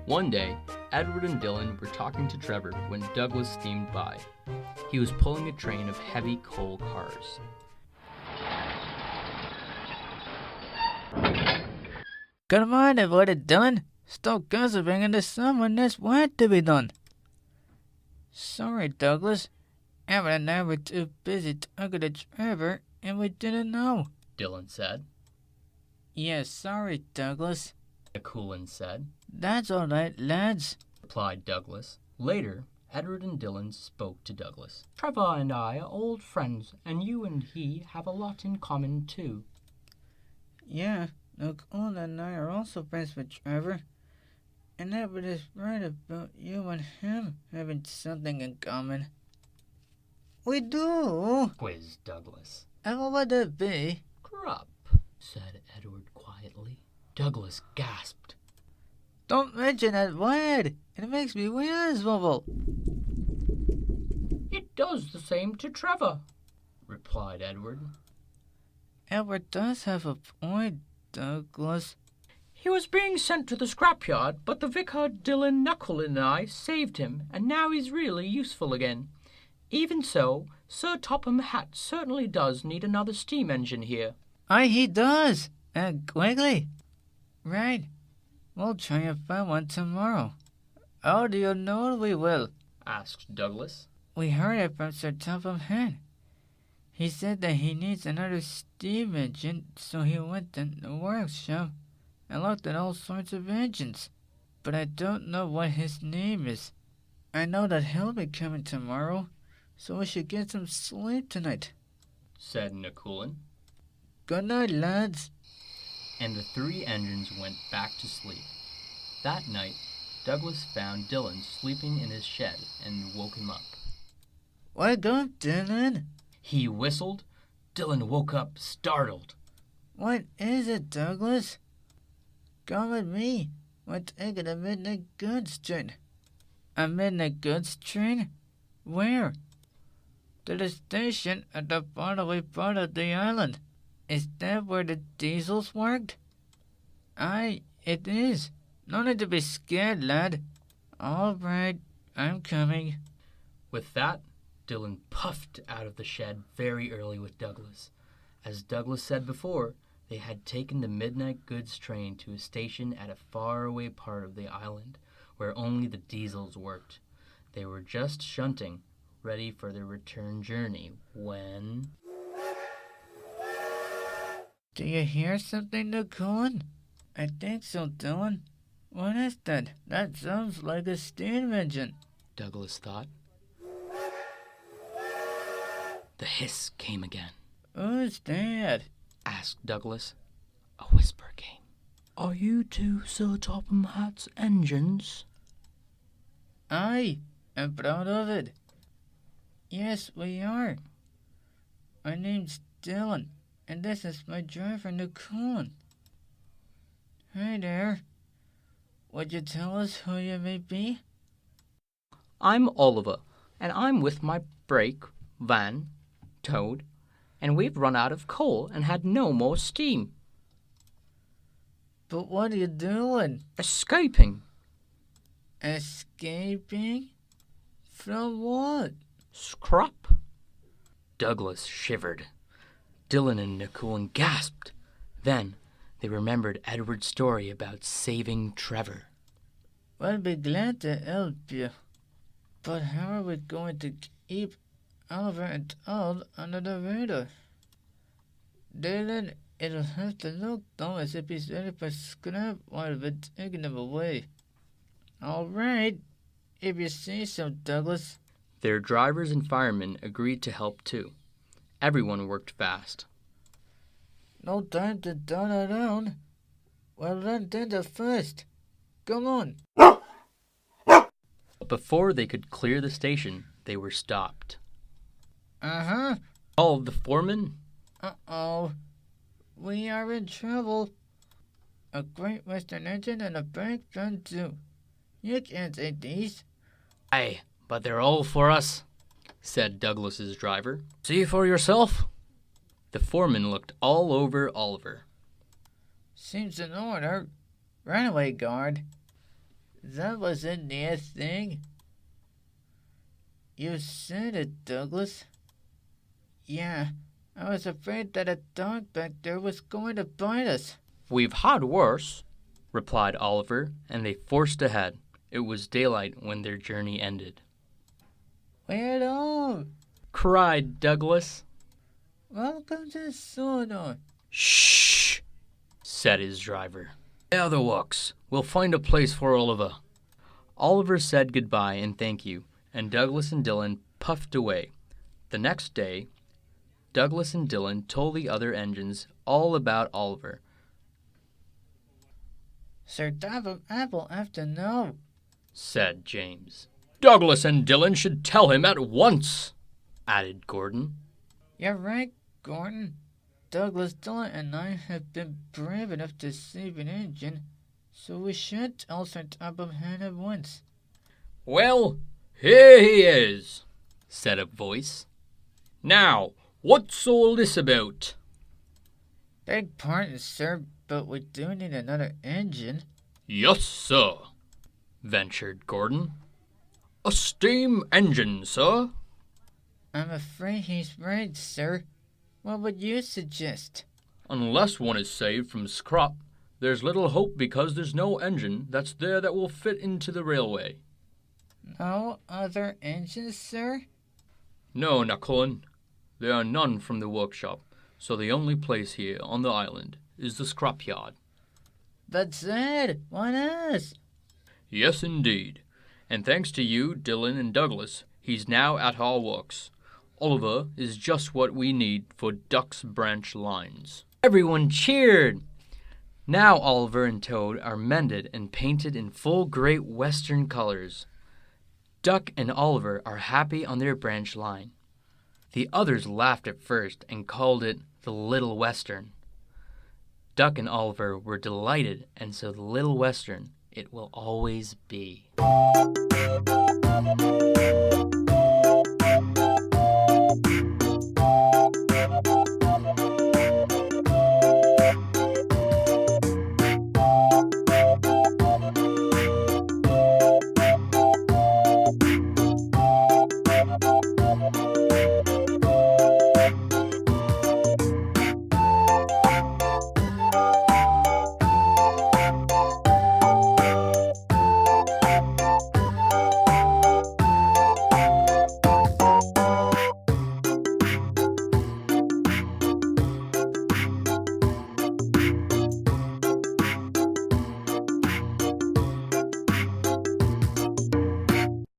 One day, Edward and Dylan were talking to Trevor when Douglas steamed by. He was pulling a train of heavy coal cars. Good morning, what it done? Stop gossiping and there's someone that's work to be done. Sorry, Douglas. Edward and I were too busy talking to Trevor and we didn't know. Dylan said. Yes, sorry, Douglas. Nakulan said. That's all right, lads, replied Douglas. Later, Edward and Dylan spoke to Douglas. Trevor and I are old friends, and you and he have a lot in common, too. Yeah, Nakulan and I are also friends with Trevor. And Edward is right about you and him having something in common. We do, quizzed Douglas. And what would it be? Crap, said Edward quietly. Douglas gasped. Don't mention that word. It makes me miserable. It does the same to Trevor, replied Edward. Edward does have a point, Douglas. He was being sent to the scrapyard, but the vicar, Dylan, Nakulan, and I saved him, and now he's really useful again. Even so, Sir Topham Hatt certainly does need another steam engine here. Aye, he does. And quickly. Right. We'll try and find one tomorrow. How do you know we will? Asked Douglas. We heard it from Sir Topham Hatt. He said that he needs another steam engine, so he went in the workshop and looked at all sorts of engines. But I don't know what his name is. I know that he'll be coming tomorrow, so we should get some sleep tonight, said Nakulan. Good night, lads. And the three engines went back to sleep. That night, Douglas found Dylan sleeping in his shed and woke him up. Wake up, Dylan. He whistled. Dylan woke up, startled. What is it, Douglas? Come with me. We're taking a midnight goods train. A midnight goods train? Where? To the station at the faraway part of the island. Is that where the diesels worked? Aye, it is. No need to be scared, lad. All right, I'm coming. With that, Dylan puffed out of the shed very early with Douglas. As Douglas said before, they had taken the midnight goods train to a station at a faraway part of the island, where only the diesels worked. They were just shunting, ready for their return journey, when... Do you hear something, Nakulan? I think so, Dylan. What is that? That sounds like a steam engine, Douglas thought. The hiss came again. Who's that? Asked Douglas. A whisper came. Are you two Sir Topham Hatt's engines? Aye, I'm proud of it. Yes, we are. My name's Dylan, and this is my driver, Nakulan. Hi there. Would you tell us who you may be? I'm Oliver, and I'm with my brake, van, Toad, and we've run out of coal and had no more steam. But what are you doing? Escaping. Escaping? From what? Scrap. Douglas shivered. Dylan and Nakulan gasped. Then they remembered Edward's story about saving Trevor. We'll be glad to help you. But how are we going to keep Oliver and Toad under the radar? Dylan, it'll have to look though as if he's ready for scrap while we're taking them away. All right, if you say so, Douglas. Their drivers and firemen agreed to help too. Everyone worked fast. No time to turn around. We'll run dinner first. Come on. But before they could clear the station, they were stopped. Uh-huh. Called the foreman. Uh-oh. We are in trouble. A Great Western engine and a bank run too. You can't take these. Aye, but they're all for us, said Douglas's driver. See for yourself. The foreman looked all over Oliver. Seems in order. Runaway guard. That wasn't near thing. You said it, Douglas. Yeah, I was afraid that a dog back there was going to bite us. We've had worse, replied Oliver, and they forced ahead. It was daylight when their journey ended. Wait up! Cried Douglas. Welcome to Sodor. Shh, said his driver. There the works. We'll find a place for Oliver. Oliver said goodbye and thank you, and Douglas and Dylan puffed away. The next day, Douglas and Dylan told the other engines all about Oliver. Sir Apple have to know, said James. Douglas and Dylan should tell him at once, added Gordon. You're right, Gordon. Douglas, Dylan, and I have been brave enough to save an engine, so we should tell Sir Topham at once. Well, here he is, said a voice. Now, what's all this about? Beg pardon, sir, but we do need another engine. Yes, sir, ventured Gordon. A steam engine, sir? I'm afraid he's right, sir. What would you suggest? Unless one is saved from scrap, there's little hope because there's no engine that's there that will fit into the railway. No other engines, sir? No, Nakulan. There are none from the workshop, so the only place here on the island is the scrap yard. But Zed, why us? Yes, indeed. And thanks to you, Dylan and Douglas, he's now at our works. Oliver is just what we need for Duck's branch lines. Everyone cheered! Now Oliver and Toad are mended and painted in full Great Western colors. Duck and Oliver are happy on their branch line. The others laughed at first and called it the Little Western. Duck and Oliver were delighted, and so the Little Western it will always be.